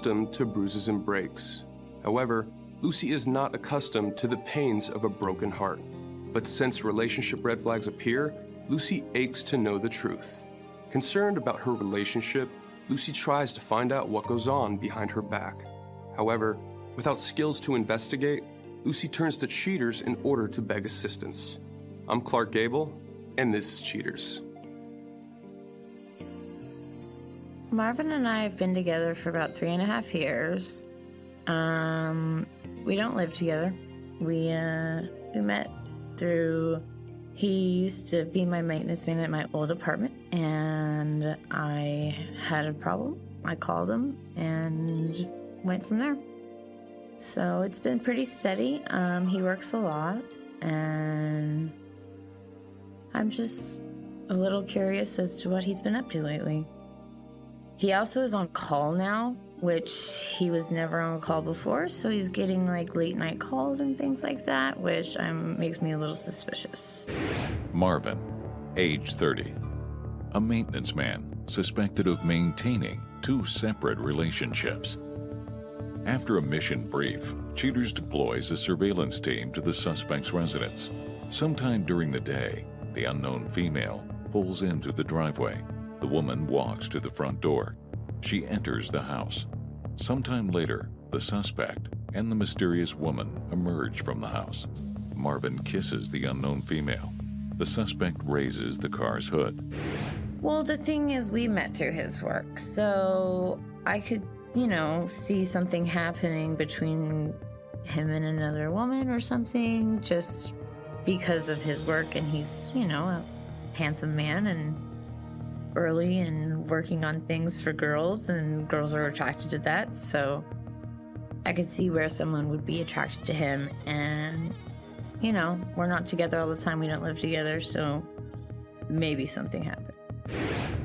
accustomed to bruises and breaks. However, Lucy is not accustomed to the pains of a broken heart. But since relationship red flags appear, Lucy aches to know the truth. Concerned about her relationship, Lucy tries to find out what goes on behind her back. However, without skills to investigate, Lucy turns to cheaters in order to beg assistance. I'm Clark Gable, and this is Cheaters. Marvin and I have been together for about 3.5 years. We don't live together. We met through, he used to be my maintenance man at my old apartment, and I had a problem. I called him and went from there. So it's been pretty steady. He works a lot, and I'm just a little curious as to what he's been up to lately. He also is on call now, which he was never on call before, so he's getting like late night calls and things like that, which makes me a little suspicious. Marvin, age 30, a maintenance man suspected of maintaining 2 separate relationships. After a mission brief, Cheaters deploys a surveillance team to the suspect's residence. Sometime during the day, the unknown female pulls into the driveway. The woman walks to the front door. She enters the house. Sometime later, the suspect and the mysterious woman emerge from the house. Marvin kisses the unknown female. The suspect raises the car's hood. Well, the thing is, we met through his work, so I could, see something happening between him and another woman or something, just because of his work, and he's, a handsome man and early and working on things for girls, and girls are attracted to that, so I could see where someone would be attracted to him, and, we're not together all the time, we don't live together, so maybe something happened.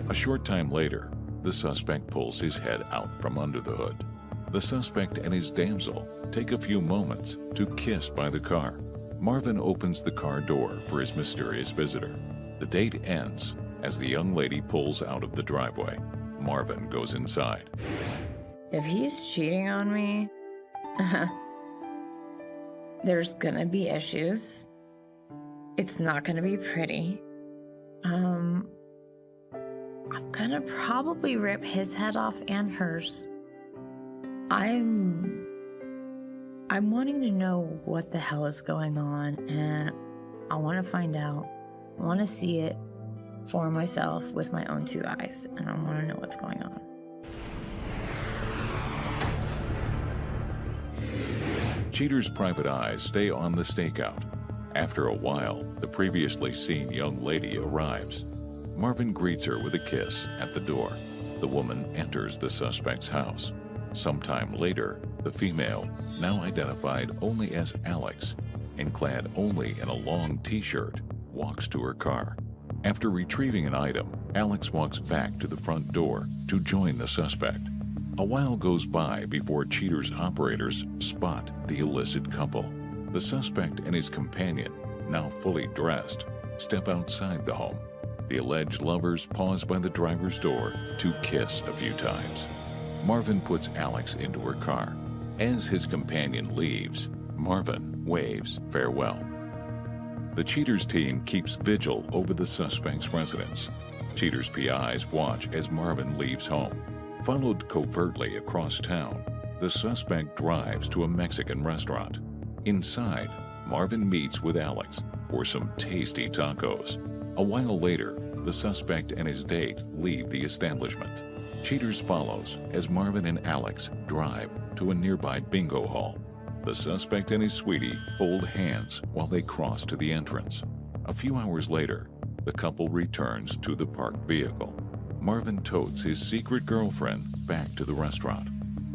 A short time later, the suspect pulls his head out from under the hood. The suspect and his damsel take a few moments to kiss by the car. Marvin opens the car door for his mysterious visitor. The date ends as the young lady pulls out of the driveway. Marvin goes inside. If he's cheating on me, there's gonna be issues. It's not gonna be pretty. I'm gonna probably rip his head off and hers. I'm wanting to know what the hell is going on, and I want to find out. I want to see it for myself with my own 2 eyes, and I want to know what's going on. Cheater's private eyes stay on the stakeout. After a while, the previously seen young lady arrives. Marvin greets her with a kiss at the door. The woman enters the suspect's house. Sometime later, the female, now identified only as Alex, and clad only in a long t-shirt, walks to her car. After retrieving an item, Alex walks back to the front door to join the suspect. A while goes by before Cheater's operators spot the illicit couple. The suspect and his companion, now fully dressed, step outside the home. The alleged lovers pause by the driver's door to kiss a few times. Marvin puts Alex into her car. As his companion leaves, Marvin waves farewell. The Cheaters team keeps vigil over the suspect's residence. Cheaters PIs watch as Marvin leaves home. Followed covertly across town, the suspect drives to a Mexican restaurant. Inside, Marvin meets with Alex for some tasty tacos. A while later, the suspect and his date leave the establishment. Cheaters follows as Marvin and Alex drive to a nearby bingo hall. The suspect and his sweetie hold hands while they cross to the entrance. A few hours later, the couple returns to the parked vehicle. Marvin totes his secret girlfriend back to the restaurant.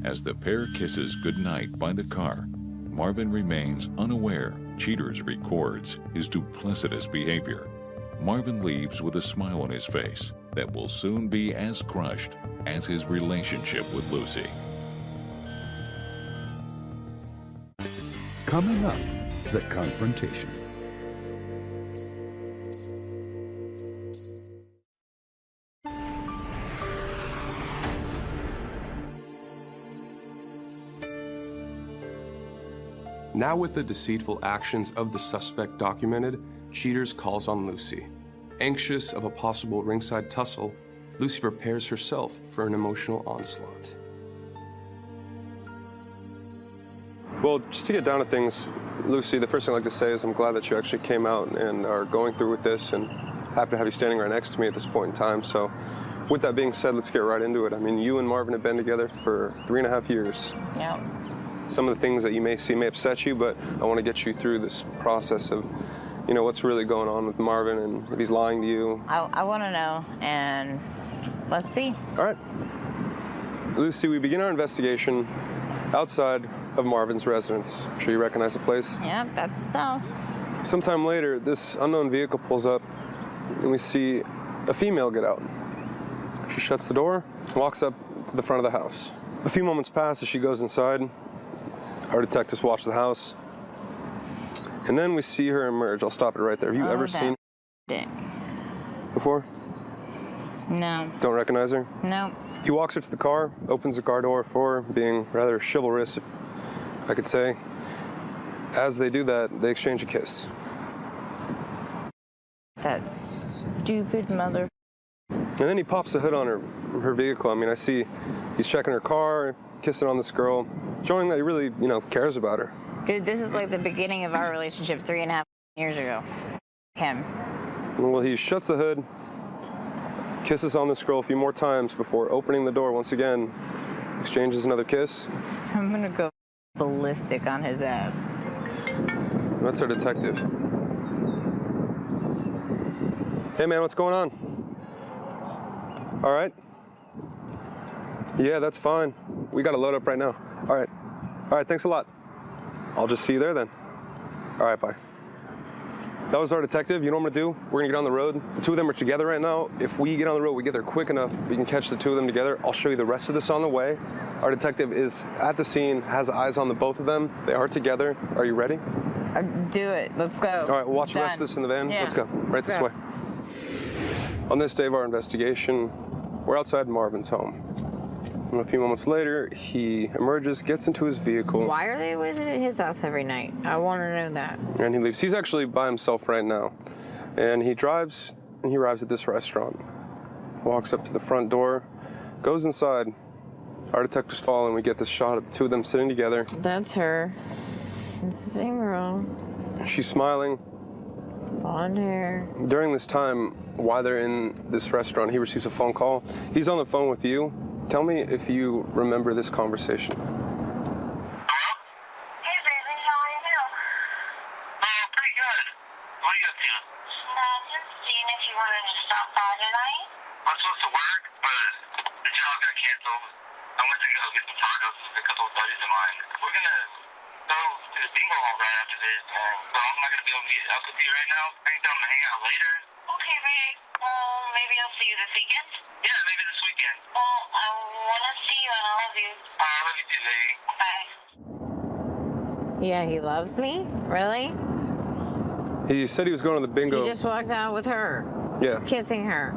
As the pair kisses goodnight by the car, Marvin remains unaware Cheaters records his duplicitous behavior. Marvin leaves with a smile on his face that will soon be as crushed as his relationship with Lucy. Coming up, The Confrontation. Now with the deceitful actions of the suspect documented, Cheaters calls on Lucy. Anxious of a possible ringside tussle, Lucy prepares herself for an emotional onslaught. Well, just to get down to things, Lucy, the first thing I'd like to say is I'm glad that you actually came out and are going through with this, and happy to have you standing right next to me at this point in time. So with that being said, let's get right into it. I mean, you and Marvin have been together for 3.5 years. Yep. Some of the things that you may see may upset you, but I want to get you through this process of, you know, what's really going on with Marvin and if he's lying to you. I want to know, and let's see. All right. Lucy, we begin our investigation outside of Marvin's residence. I'm sure you recognize the place. Yep, that's the house. Sometime later, this unknown vehicle pulls up, and we see a female get out. She shuts the door and walks up to the front of the house. A few moments pass as she goes inside. Our detectives watch the house, and then we see her emerge. I'll stop it right there. Have you ever seen dick before? No. Don't recognize her? Nope. He walks her to the car, opens the car door for her, being rather chivalrous, if I could say. As they do that, they exchange a kiss. That stupid mother. And then he pops the hood on her vehicle. I mean, I see he's checking her car, kissing on this girl, showing that he really, you know, cares about her. Dude, this is like the beginning of our relationship 3.5 years ago. Him. Well, he shuts the hood, kisses on this girl a few more times before opening the door once again, exchanges another kiss. I'm gonna go ballistic on his ass. That's our detective. Hey man, what's going on? All right. Yeah, that's fine. We gotta load up right now. All right, thanks a lot. I'll just see you there then. All right, bye. That was our detective. You know what I'm gonna do? We're gonna get on the road. The two of them are together right now. If we get on the road, we get there quick enough, we can catch the two of them together. I'll show you the rest of this on the way. Our detective is at the scene, has eyes on the both of them. They are together. Are you ready? Do it. Let's go. All right, we'll watch the rest of this in the van. Yeah. Let's go. Right this way. On this day of our investigation, we're outside Marvin's home. And a few moments later, he emerges, gets into his vehicle. Why are they visiting his house every night? I want to know that. And he leaves. He's actually by himself right now. And he drives, and he arrives at this restaurant. Walks up to the front door, goes inside. Our detectives follow, and we get this shot of the two of them sitting together. That's her. It's the same girl. She's smiling. Blonde hair. During this time, while they're in this restaurant, he receives a phone call. He's on the phone with you. Tell me if you remember this conversation. Hello? Hey, baby, how are you doing? Pretty good. What are you up to? Just seeing if you wanted to stop by tonight. I'm supposed to work, but the job got canceled. I went to go get some tacos with a couple of buddies of mine. We're gonna go to the bingo hall right after this, but I'm not gonna be able to meet up with you right now. I can tell them to hang out later. Okay, babe. Well, maybe I'll see you this weekend? Yeah, maybe this weekend. Well, I want to see you and I love you. I love you too, baby. Bye. Yeah, he loves me? Really? He said he was going to the bingo. He just walked out with her. Yeah. Kissing her.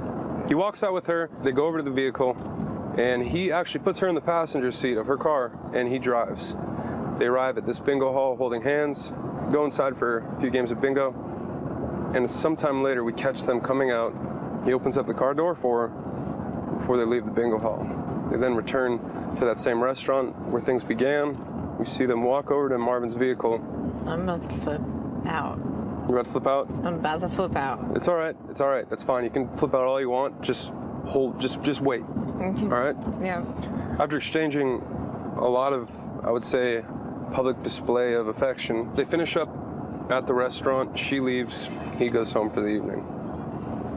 He walks out with her. They go over to the vehicle, and he actually puts her in the passenger seat of her car, and he drives. They arrive at this bingo hall holding hands, go inside for a few games of bingo, and sometime later we catch them coming out. He opens up the car door for her before they leave the bingo hall. They then return to that same restaurant where things began. We see them walk over to Marvin's vehicle. I'm about to flip out. You about to flip out? I'm about to flip out. It's all right. It's all right. That's fine. You can flip out all you want. Just hold. Just wait. All right? Yeah. After exchanging a lot of, I would say, public display of affection, they finish up at the restaurant. She leaves. He goes home for the evening.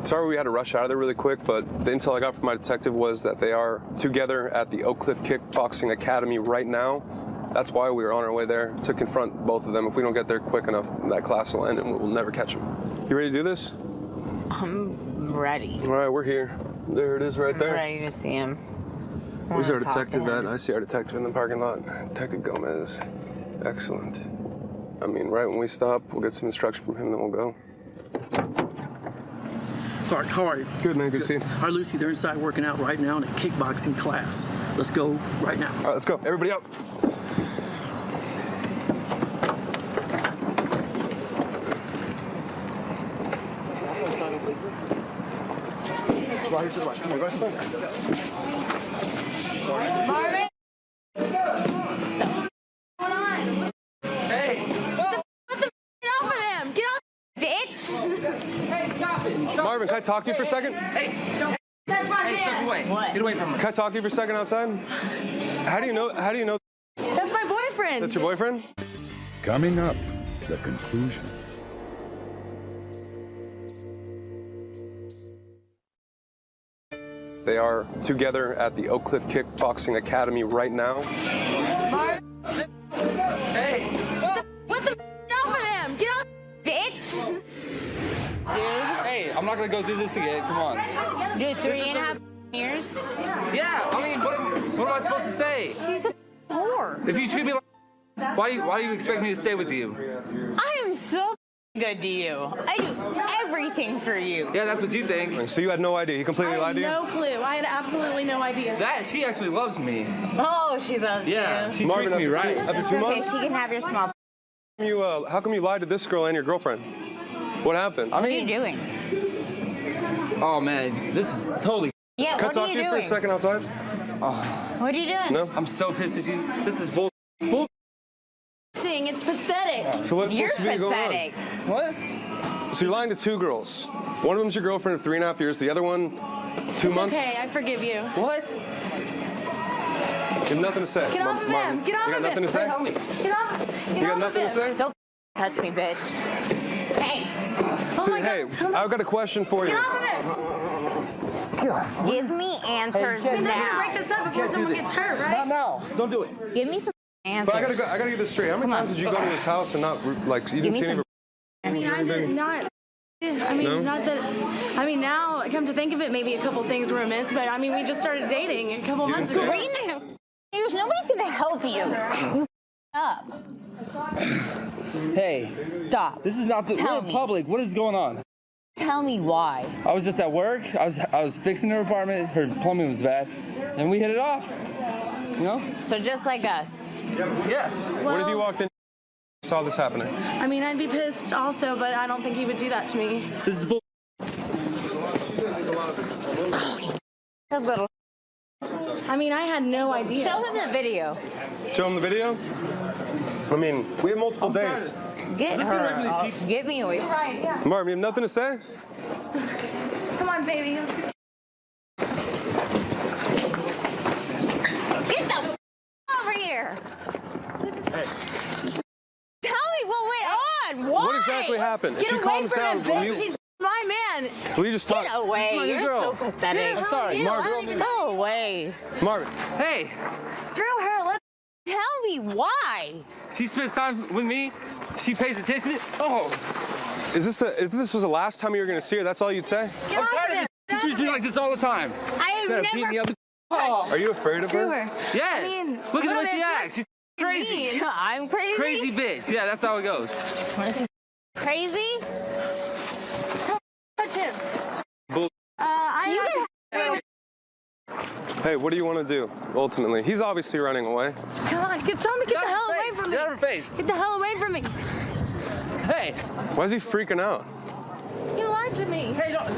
Sorry we had to rush out of there really quick, but the intel I got from my detective was that they are together at the Oak Cliff Kickboxing Academy right now. That's why we were on our way there, to confront both of them. If we don't get there quick enough, that class will end and we'll never catch them. You ready to do this? I'm ready. All right, we're here. There it is right there. I'm ready to see him. Where's our Wanna talk to detective at? him. I see our detective in the parking lot. Detective Gomez. Excellent. I mean, right when we stop, we'll get some instruction from him, then we'll go. Clark, how are you? Good, man. Good to see you. All right, Lucy, they're inside working out right now in a kickboxing class. Let's go right now. All right, let's go. Everybody up. Right to the right. Come on, guys. Marvin? Hey! What the get off of him! Get off, bitch! Hey, stop it! Marvin, can I talk to you for a second? Hey! That's my Hey, step man! away. What? Get away from her. Can I talk to you for a second outside? How do you know That's my boyfriend! that's your boyfriend? Coming up, the conclusion. They are together at the Oak Cliff Kickboxing Academy right now. Hey! What the get off of him! Get off, bitch! Hey, I'm not gonna go through this again. Come on. Dude, 3.5 years? Yeah, I mean, what am I supposed to say? She's a whore. If you treat me like, why do you expect me to stay with you? I am so good to you. I do everything for you. Yeah, that's what you think. So you had no idea. He completely lied to you? No clue. I had absolutely no idea. That she actually loves me. Oh, she loves Yeah, you. she Marvin, treats me right. After It's 2 okay, months, she can have your small. how come you lied to this girl and your girlfriend? What happened? I What are you mean, doing? oh man, this is totally. Yeah, Can I what talk are to you you for a doing? second outside? What are you doing? No? I'm so pissed at you. This is bull. It's pathetic. So what's You're supposed to be going on? pathetic. What? So you're lying to 2 girls. One of them's your girlfriend of 3.5 years. The other one, 2 It's months. okay, I forgive you. What? You have nothing to say. Get off of Marvin. him. Get off You got of nothing him. to say? Help me. Get off. Get You got off nothing to of him. say? Don't touch me, bitch. Hey, So, my hey, God. I've got a question for you. Get off of him. give me answers We're not gonna now. break this up before someone gets hurt, right? Not now. Don't do it. Give me some answers. But I gotta get this straight. How many times did you go to his house and not, like, you didn't me see any some of I mean, I did not. I mean, No? not that. I mean, now come to think of it, maybe a couple things were amiss, but I mean, we just started dating a couple months ago. 3.5 years. Nobody's gonna help you. Up. Hey, Stop. this is not the. Tell We're in me. public. What is going on? Tell me why. I was just at work. I was fixing her apartment. Her plumbing was bad, and we hit it off. You know? So just like us. Yeah. What if you walked in and saw this happening? I mean, I'd be pissed also, but I don't think he would do that to me. This is bull. A little. I mean, I had no idea. Show him the video. Show him the video? I mean, we have multiple days. Get Let's get away from her. these people. Get me away. Right, yeah. Marvin, you have nothing to say? Come on, baby. Get the over here. Tell me what went on. Why? What exactly happened? Get She away calms from down. him, bitch. He's my man. Will you just talk? Get away. my new You're girl. so pathetic. I'm sorry. Marvin. Go away. Marvin, Hey, Screw her. Let's. Tell me why. she spends time with me. She pays attention. Oh, if this was the last time you were going to see her, that's all you'd say? Get I'm off tired of of him. this. She treats me like this all the time. I have Better beat me never. up. Oh, Are you afraid of Screw her? her. yes. I mean, Look at the no, way she that's acts. She's crazy. mean. I'm crazy. Crazy bitch. Yeah, that's how it goes. Crazy? Touch him. Bull. Hey, what do you want to do, ultimately? He's obviously running away. Come on, tell me, get the hell away from me. Get out of her face. Get the hell away from me. Hey. Why is he freaking out? You lied to me. Hey, don't.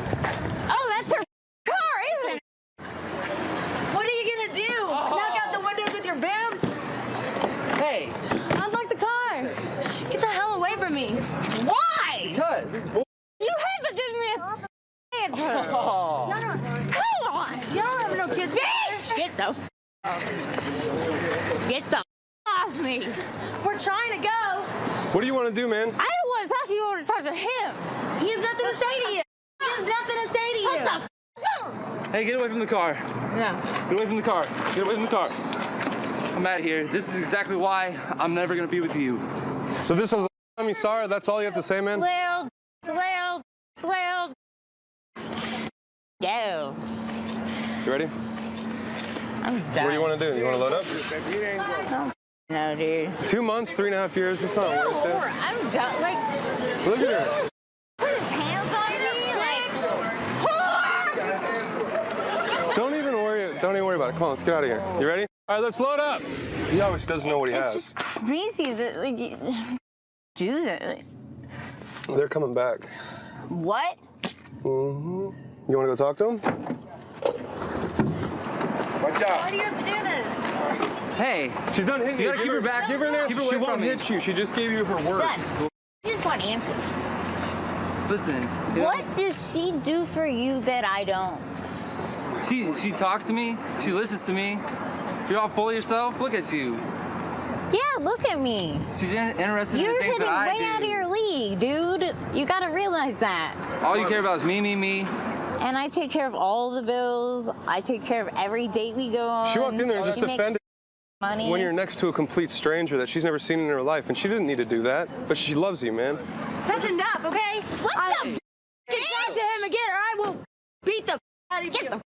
Oh, that's her car, isn't it? What are you gonna do? Knock out the windows with your boots? Hey. Unlock the car. Get the hell away from me. Why? Because this is bull. You haven't given me a answer. Oh. Come on. You don't have no kids. Bitch! Get the off me. We're trying to go. What do you want to do, man? I don't want to talk to you. I want to talk to him. He has nothing to say to you. He has nothing to say to you. Shut the Hey, get away from the car. No. Get away from the car. Get away from the car. I'm out of here. This is exactly why I'm never gonna be with you. So this was the last time you saw her? That's all you have to say, man? Well. Go. You ready? I'm done. What do you want to do? You want to load up? No, dude. 2 months, 3.5 years, it's not worth it. I'm done. Like, Look at her. put his hands on me. Like, Don't even worry about it. Come on, let's get out of here. You ready? All right, let's load up. He obviously doesn't know what he it's has. just crazy that, like, you do that. Like, They're coming back. what? Mm-hmm. You want to go talk to him? Watch out. Why do you have to do this? Hey, She's done hitting you you. gotta keep her back. Give her an answer. Keep her She away won't from me. hit you. She just gave you her words. Done. I just want answers. Listen. you know, What does she do for you that I don't? She talks to me. She listens to me. You're all full of yourself. Look at you. Yeah, look at me. She's interested in You're the things hitting that I way do. out of your league, dude. You gotta realize that. All you care about is me, me, me. And I take care of all the bills. I take care of every date we go on. She walked in there and just She makes offended money. when you're next to a complete stranger that she's never seen in her life, and she didn't need to do that, but she loves you, man. That's enough, okay? What the Get back to him again, or I will beat the out of you. Get the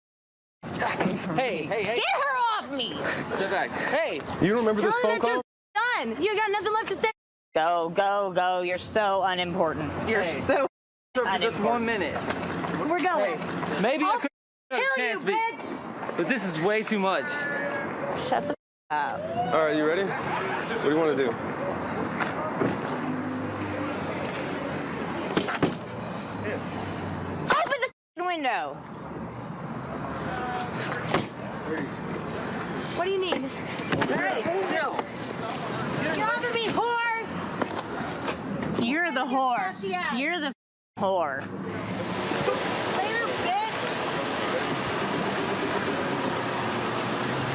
Hey. Get her off me! Sit back. Hey. You don't remember this Tell phone her that call? you're done. You got nothing left to say. Go, go, go. You're so unimportant. You're Hey. so For just unimportant. 1 minute. We're going. Hey, maybe I could have a Kill you, chance, bitch. but this is way too much. Shut the up. All right, you ready? What do you want to do? Open the window. What do you need? Hey, no. Get off of me, whore! You're the whore. Yeah. You're the whore. Later, bitch!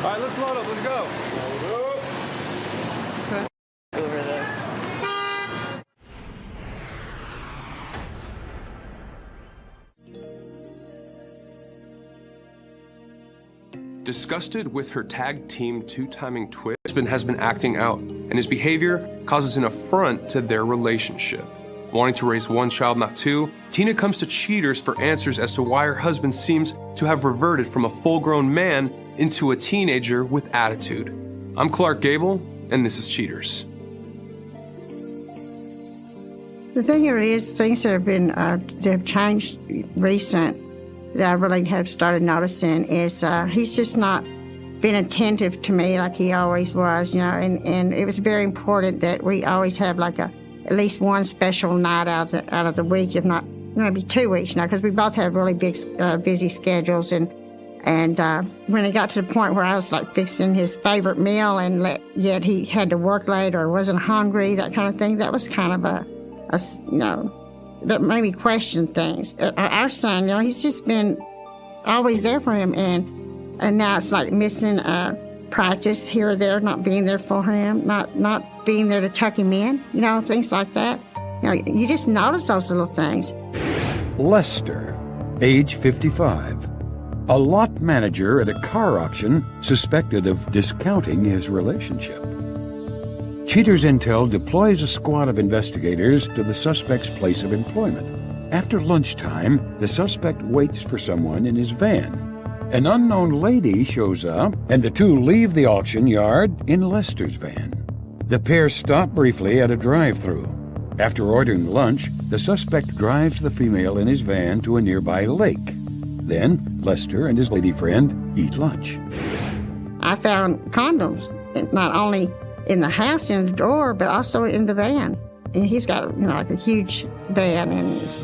All right, let's load up. Let's go. Over this. Disgusted with her tag team two-timing twist, husband has been acting out, and his behavior causes an affront to their relationship. Wanting to raise one child, not two, Tina comes to Cheaters for answers as to why her husband seems to have reverted from a full-grown man into a teenager with attitude. I'm Clark Gable, and this is Cheaters. The thing of it is, things that have been that have changed recent that I really have started noticing is he's just not been attentive to me like he always was, you know. And it was very important that we always have like at least one special night out of the week, if not maybe 2 weeks now, because we both have really big busy schedules. And when it got to the point where I was like fixing his favorite meal, and yet he had to work late or wasn't hungry, that kind of thing, that was kind of a you know, that made me question things. Our son, you know, he's just been always there for him, and now it's like missing practice here or there, not being there for him, not being there to tuck him in, you know, things like that. You know, you just notice those little things. Lester, age 55, a lot manager at a car auction, suspected of discounting his relationship. Cheaters Intel deploys a squad of investigators to the suspect's place of employment. After lunchtime, the suspect waits for someone in his van. An unknown lady shows up, and the two leave the auction yard in Lester's van. The pair stop briefly at a drive-thru. After ordering lunch, the suspect drives the female in his van to a nearby lake. Then, Lester and his lady friend eat lunch. I found condoms, not only in the house, in the drawer, but also in the van. And he's got, you know, like a huge van, and it's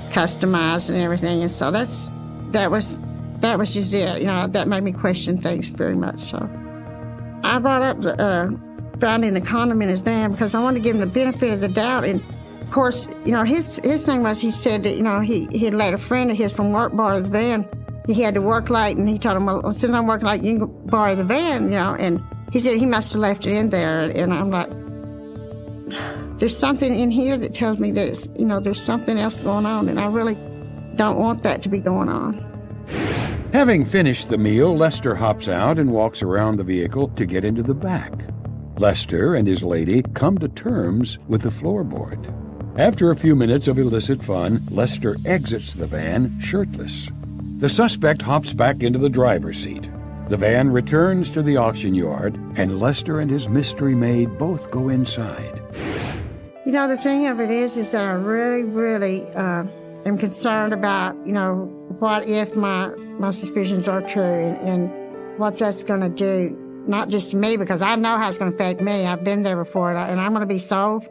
customized and everything. And so that was just it. You know, that made me question things very much. So I brought up finding the condom in his van because I wanted to give him the benefit of the doubt. And of course, you know, his thing was, he said that, you know, he had let a friend of his from work borrow the van. He had to work late, and he told him, well, since I'm working late, you can borrow the van, you know. And he said he must have left it in there. And I'm like, there's something in here that tells me that, you know, there's something else going on, and I really don't want that to be going on. Having finished the meal, Lester hops out and walks around the vehicle to get into the back. Lester and his lady come to terms with the floorboard. After a few minutes of illicit fun, Lester exits the van shirtless. The suspect hops back into the driver's seat. The van returns to the auction yard, and Lester and his mystery maid both go inside. You know, the thing of it is that I really am concerned about, you know, what if my suspicions are true, and what that's going to do, not just to me, because I know how it's going to affect me. I've been there before, and I'm going to be so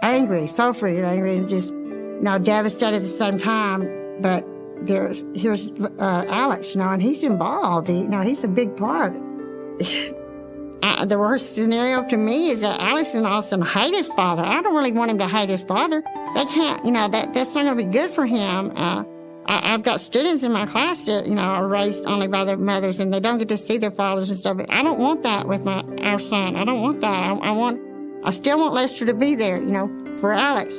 angry, so freaking angry, and just, you know, devastated at the same time. But here's Alex, and he's involved. He's a big part. The worst scenario to me is that Alex and Austin hate his father. I don't really want him to hate his father. They can't, that's not going to be good for him. I've got students in my class that, are raised only by their mothers and they don't get to see their fathers and stuff. But I don't want that with our son. I don't want that. I still want Lester to be there, for Alex.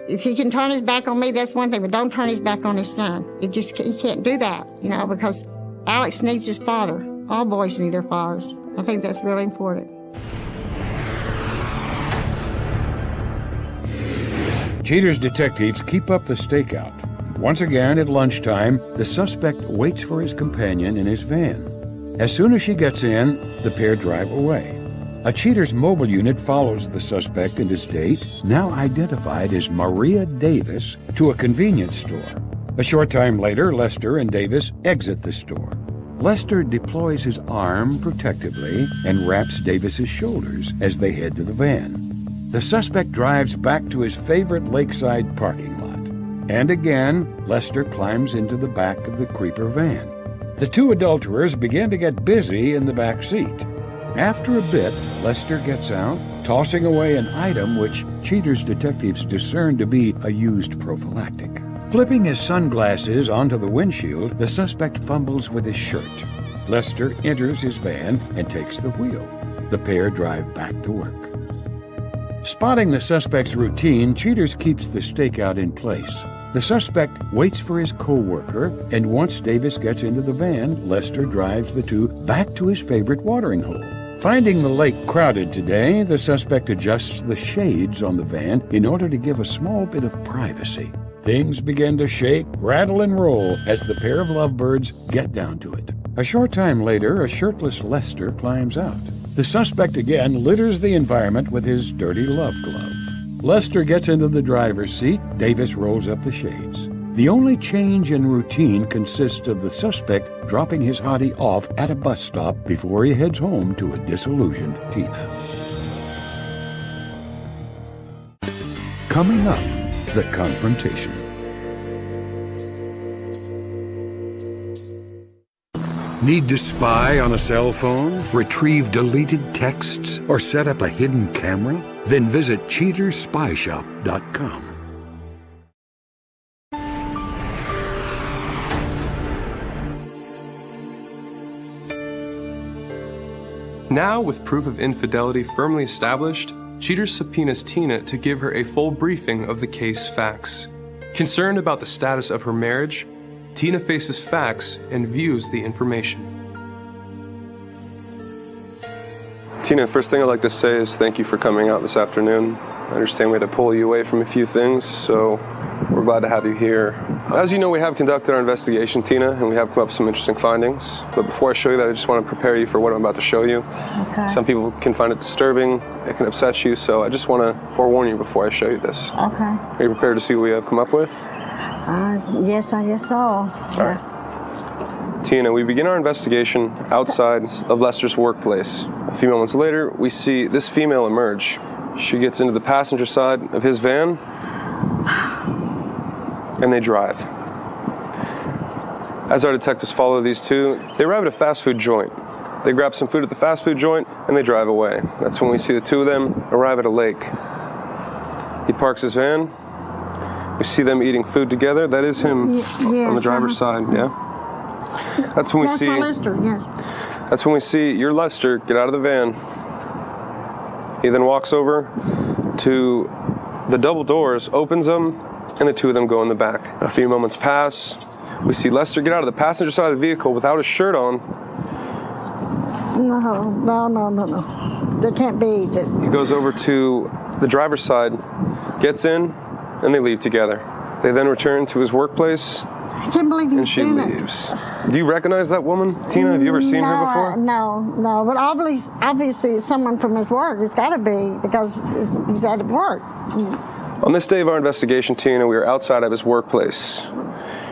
If he can turn his back on me, that's one thing, but don't turn his back on his son. He can't do that, because Alex needs his father. All boys need their fathers. I think that's really important. Cheater's detectives keep up the stakeout. Once again, at lunchtime, the suspect waits for his companion in his van. As soon as she gets in, the pair drive away. A Cheater's mobile unit follows the suspect and his date, now identified as Maria Davis, to a convenience store. A short time later, Lester and Davis exit the store. Lester deploys his arm protectively and wraps Davis's shoulders as they head to the van. The suspect drives back to his favorite lakeside parking lot. And again, Lester climbs into the back of the creeper van. The two adulterers begin to get busy in the back seat. After a bit, Lester gets out, tossing away an item which Cheater's detectives discern to be a used prophylactic. Flipping his sunglasses onto the windshield, the suspect fumbles with his shirt. Lester enters his van and takes the wheel. The pair drive back to work. Spotting the suspect's routine, Cheaters keeps the stakeout in place. The suspect waits for his co-worker, and once Davis gets into the van, Lester drives the two back to his favorite watering hole. Finding the lake crowded today, the suspect adjusts the shades on the van in order to give a small bit of privacy. Things begin to shake, rattle, and roll as the pair of lovebirds get down to it. A short time later, a shirtless Lester climbs out. The suspect again litters the environment with his dirty love glove. Lester gets into the driver's seat. Davis rolls up the shades. The only change in routine consists of the suspect dropping his hottie off at a bus stop before he heads home to a disillusioned Tina. Coming up, the confrontation. Need to spy on a cell phone, retrieve deleted texts, or set up a hidden camera? Then visit cheaterspyshop.com. Now, with proof of infidelity firmly established, Cheaters subpoenas Tina to give her a full briefing of the case facts. Concerned about the status of her marriage, Tina faces facts and views the information. Tina, first thing I'd like to say is thank you for coming out this afternoon. I understand we had to pull you away from a few things, so we're glad to have you here. As you know, we have conducted our investigation, Tina, and we have come up with some interesting findings. But before I show you that, I just want to prepare you for what I'm about to show you. Okay. Some people can find it disturbing, it can upset you, so I just want to forewarn you before I show you this. Okay. Are you prepared to see what we have come up with? Yes, I guess so. All right. Tina, we begin our investigation outside of Lester's workplace. A few moments later, we see this female emerge. She gets into the passenger side of his van, and they drive. As our detectives follow these two, they arrive at a fast food joint. They grab some food at the fast food joint, and they drive away. That's when we see the two of them arrive at a lake. He parks his van. We see them eating food together. That is him on the driver's side, yeah? That's when we see... That's my Lester, yes. That's when we see your Lester get out of the van. He then walks over to the double doors, opens them, and the two of them go in the back. A few moments pass. We see Lester get out of the passenger side of the vehicle without his shirt on. No. There can't be. He goes over to the driver's side, gets in, and they leave together. They then return to his workplace. I can't believe he's and she doing leaves. Do you recognize that woman, Tina? Have you ever seen her before? No. But obviously it's someone from his work. It's got to be because he's at work. On this day of our investigation, Tina, we are outside of his workplace.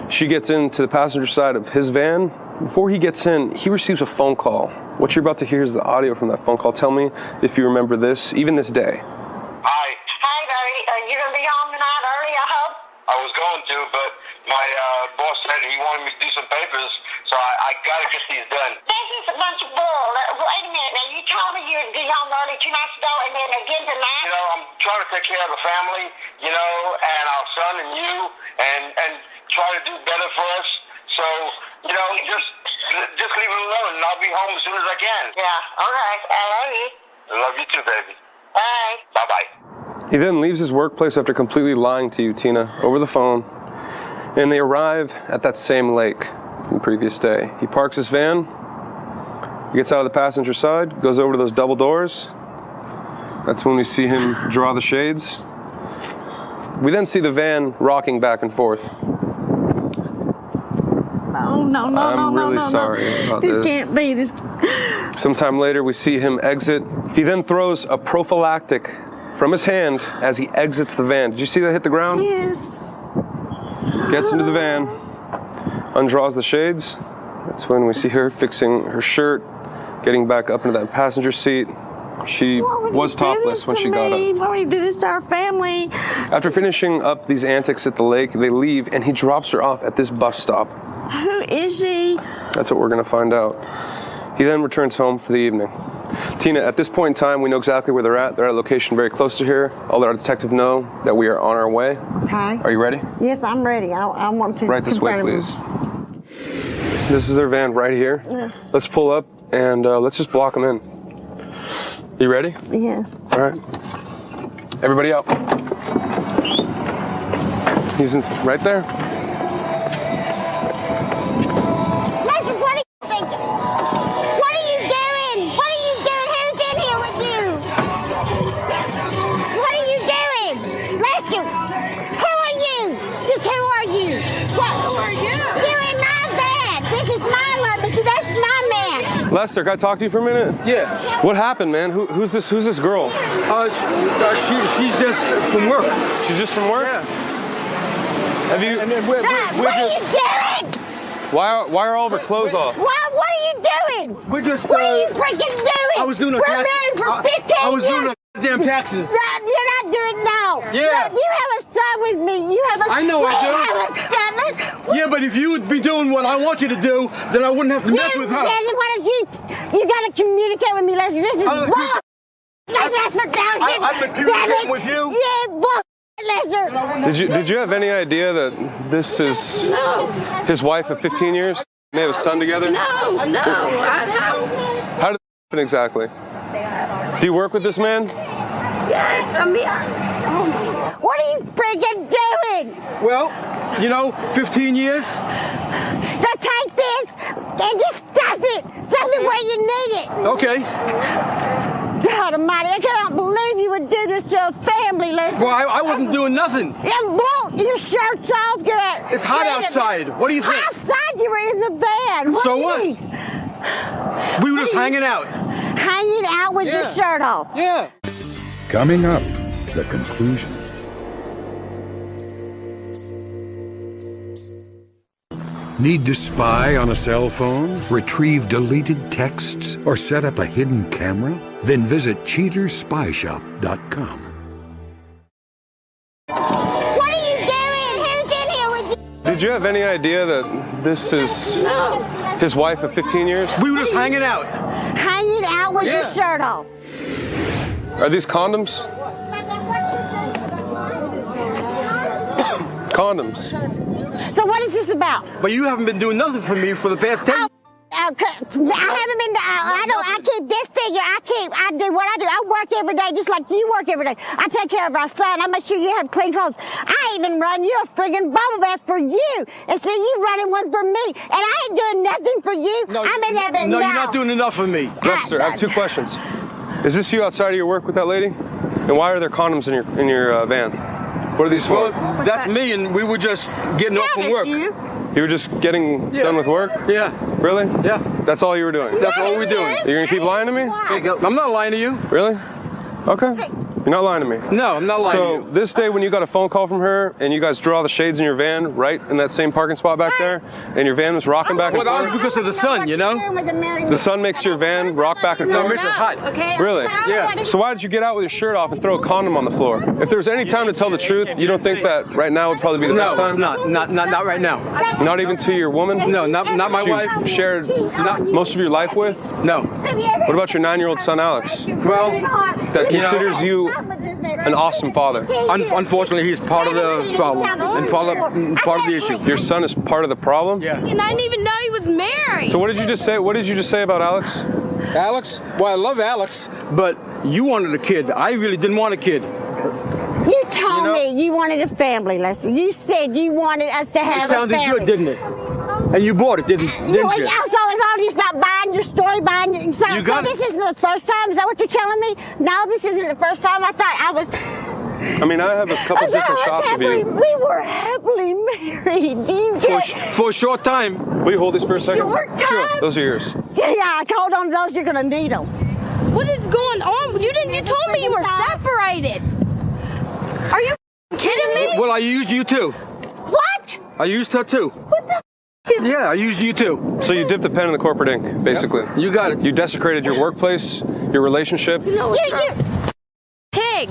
She gets into the passenger side of his van. Before he gets in, he receives a phone call. What you're about to hear is the audio from that phone call. Tell me if you remember this, even this day. Hi, Barry. Are you going to be on tonight early, I hope? I was going to, but my said he wanted me to do some papers, so I got to get these done. This is a bunch of bull. Wait a minute. Now, you told me you'd be home early 2 nights ago and then again tonight? You know, I'm trying to take care of the family, you know, and our son and you, and try to do better for us. So, you know, just leave it alone, and I'll be home as soon as I can. Yeah, all right. I love you. I love you too, baby. Bye. Bye-bye. He then leaves his workplace after completely lying to you, Tina, over the phone, and they arrive at that same lake from the previous day. He parks his van, he gets out of the passenger side, goes over to those double doors. That's when we see him draw the shades. We then see the van rocking back and forth. No. I'm really sorry about this. This can't be. This. Sometime later, we see him exit. He then throws a prophylactic from his hand as he exits the van. Did you see that hit the ground? Yes. Gets into the van, undraws the shades. That's when we see her fixing her shirt, getting back up into that passenger seat. She was topless when she got up. Why would you do this to our family? After finishing up these antics at the lake, they leave and he drops her off at this bus stop. Who is she? That's what we're going to find out. He then returns home for the evening. Tina, at this point in time, we know exactly where they're at. They're at a location very close to here. I'll let our detective know that we are on our way. Okay. Are you ready? Yes, I'm ready. I want to. Right this way, confront him. please. This is their van right here. Yeah. Let's pull up and let's just block them in. You ready? Yes. All right. Everybody out. He's right there. Listen, what are you thinking? What are you doing? What are you doing? Who's in here with you? What are you doing? Lester, who are you? Just who are you? What? Who are you? You're in my van. This is my love, but that's my man. Lester, can I talk to you for a minute? Yeah. What happened, man? Who's this girl? She's just from work. She's just from work? Yeah. Have you? And then we're What are you doing? Why are all of her clothes off? What are you doing? we're just. What are you freaking doing? I was doing a We're tax. married for 15 years. I was doing a damn taxes. You're not doing it now. Yeah. You have a son with me. You have a I know I do. You have a son. Yeah, but if you would be doing what I want you to do, then I wouldn't have to mess with her. Then why don't you got to communicate with me, Leslie. This is wrong. That's for down. I've been communicating with you. Yeah, bull, Lester. Did you have any idea that this is his wife of 15 years? They have a son together? No, I don't. How did that happen exactly? Do you work with this man? Yes, I mean, What are you freaking doing? Well, 15 years. Now take this and just stuff it. Stuff it where you need it. Okay. God almighty, I cannot believe you would do this to a family, Leslie. Well, I wasn't doing nothing. Your shirt's off. It's hot outside. What do you think? Outside, you were in the van. So do you what? mean? We were just hanging out. Hanging out with your shirt off. Yeah. Coming up, the conclusion. Need to spy on a cell phone, retrieve deleted texts, or set up a hidden camera? Then visit cheaterspyshop.com. What are you doing? Who's in here with you? Did you have any idea that this is his wife of 15 years? We were just hanging out. Hanging out with your shirt off. Are these condoms? Condoms. So what is this about? But you haven't been doing nothing for me for the past 10 years. I haven't been to, I keep this figure, I do what I do. I work every day just like you work every day. I take care of our son. I make sure you have clean clothes. I even run you a friggin' bubble bath for you. Instead of you running one for me. And I ain't doing nothing for you. I'm in there No, you're not doing enough for me. Lester, I have 2 questions. Is this you outside of your work with that lady? And why are there condoms in your van? What are these for? Well, that's me, and we were just getting off from work. You were just getting done with work? Yeah. Really? Yeah. That's all you were doing? That's all we're doing. You're gonna keep lying to me? I'm not lying to you. Really? Okay. You're not lying to me. No, I'm not lying to So you. this day when you got a phone call from her and you guys draw the shades in your van right in that same parking spot back there, and your van was rocking back and Well, that was forth, because of the sun, you know? the sun makes your van rock back and No, forth. it's hot. Really? Yeah. So why did you get out with your shirt off and throw a condom on the floor? If there was any time to tell the truth, you don't think that right now would probably be the best No, time? it's not right now. Not even to your woman? No, not my You wife. shared most of your life with? No. What about your 9-year-old son, Alex, Well, that considers you an awesome father? unfortunately, he's part of the problem and part of the issue. Your son is part of the problem? Yeah. And I didn't even know he was married. So what did you just say? What did you just say about Alex? Alex? Well, I love Alex, but you wanted a kid. I really didn't want a kid. You told me you wanted a family, Lester. You said you wanted us to have It sounded a family. good, didn't it? And you bought it, didn't you? So it's all just about buying your story, buying your... So, You got so this isn't the first time? Is that what you're telling me? No, this isn't the first time. I thought I was... I mean, I have a couple different shots of you. We were happily married. Do you get... For a short time. Will you hold these for a second? Short time? Sure. Those are yours. Yeah, hold on to those. You're going to need them. What is going on? You told me you were separated. Are you kidding me? Well, I used you too. What? I used her too. What the Yeah, I used you too. So you dipped the pen in the corporate ink, basically. You got it. You desecrated your workplace, your relationship. You know what's wrong? Pig.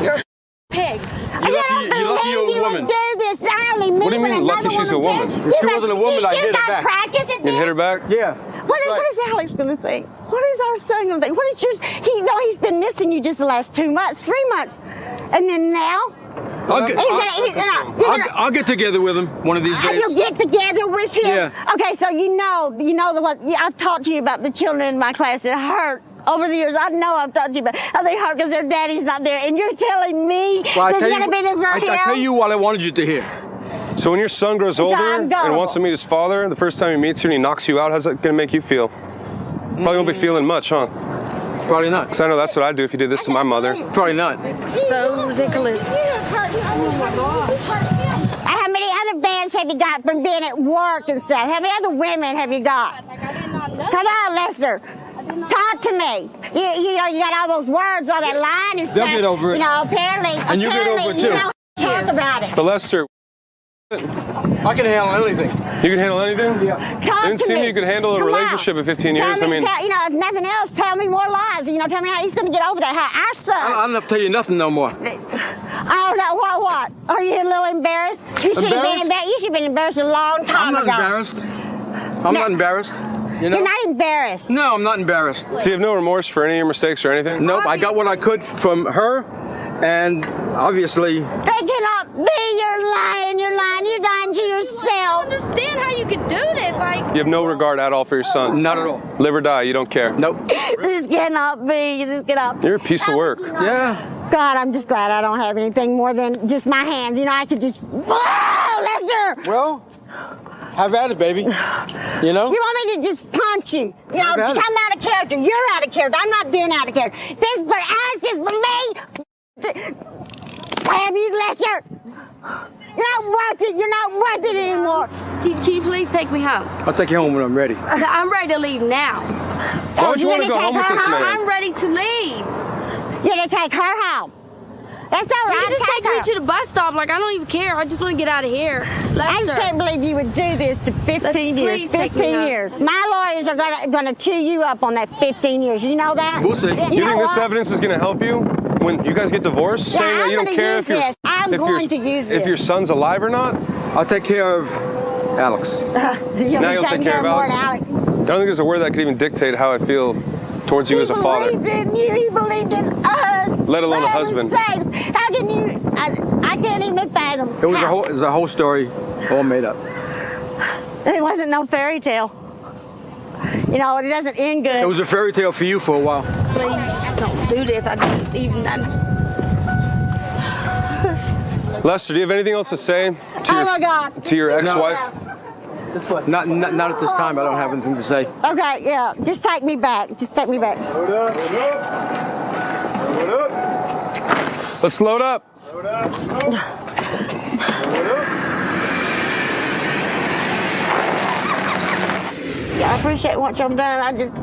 You're a pig. You're lucky you're a woman. Do this, not only me, What do you mean, lucky she's a woman? If she wasn't a woman, I'd hit her back. Practice at You this. hit her back? Yeah. What is Alex going to think? What is our son going to think? What is yours? He's been missing you just the last 2 months, 3 months. And then now? I'll get together with him one of these days. You'll get together with him? Yeah. Okay, so you know what? I've talked to you about the children in my class that hurt over the years. I know I've talked to you about how they hurt because their daddy's not there. And you're telling me there's going to be there for him? I tell you what I wanted you to hear. So when your son grows older and wants to meet his father, the first time he meets you and he knocks you out, how's that going to make you feel? Probably won't be feeling much, huh? Probably not. Because I know that's what I'd do if you did this to my mother. Probably not. So ridiculous. How many other bands have you got from being at work and stuff? How many other women have you got? Come on, Lester. Talk to me. You know, you got all those words, all that line and stuff. They'll get over it. You know, apparently. And you get over it, too. You know, talk about it. But Lester, I can handle anything. you can handle anything? Yeah. Talk It didn't to seem me. you could handle a Come on. relationship in 15 years. Tell me, I mean, you know, if nothing else, tell me more lies. You know, tell me how he's going to get over that. How our son. I don't have to tell you nothing no more. Oh, no, what? Are you a little embarrassed? You should have been embarrassed. You should have been embarrassed a long time I'm ago. not embarrassed. I'm not embarrassed. You know? You're not embarrassed. No, I'm not embarrassed. so you have no remorse for any of your mistakes or anything? Nope, I got what I could from her, and obviously, They cannot be. You're lying. You're lying. You're lying to I yourself. don't understand how you could do this. Like, You have no regard at all for your son? not at all. Live or die, you don't care? Nope. This cannot be. This cannot be. You're a piece of work. Yeah. God, I'm just glad I don't have anything more than just my hands. You know, I could just. Whoa, Lester! Well, have at it, baby. You know? You want me to just punch you? You know, Have at come it. out of character. You're out of character. I'm not doing out of character. This for Alex, this for me. Damn you, Lester! You're not worth it. You're not worth it anymore. can you please take me home? I'll take you home when I'm ready. I'm ready to leave now. Why would you want to go home with this man? I'm ready to leave. You're gonna take her home. That's all You right. can just take me her. to the bus stop. Like, I don't even care. I just want to get out of here. I Lester. just can't believe you would do this to 15 years. Please take me 15 home. years. My lawyers are gonna chew you up on that 15 years. You know that? We'll see. You know think this what? evidence is going to help you when you guys get divorced? Yeah, saying that I'm you don't gonna care use if, you're, this. I'm if, going to your, use if this. your son's alive or not? I'll take care of Alex. Now you'll take care of Alex. I don't think there's a word that could even dictate how I feel towards you as a father. He believed in you. He believed in us. Let alone For a husband. heaven's sakes, how can you? I can't even fathom. It was a whole story, all made up. It wasn't no fairy tale. You know, it doesn't end good. It was a fairy tale for you for a while. Please don't do this. I didn't even. Lester, do you have anything else to say Oh my God. to your ex-wife? This way. Not at this time. I don't have anything to say. Okay, yeah. Just take me back. Just take me back. Let's load up. Yeah, I appreciate what y'all done. I just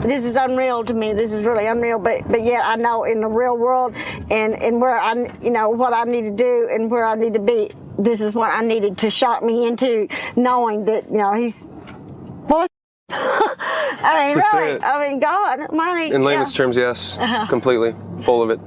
this is unreal to me. This is really unreal. But yet I know in the real world and where I, what I need to do and where I need to be, this is what I needed to shock me into knowing that, he's full of I mean, really. I mean, God. In layman's terms, yes. Completely. Full of it.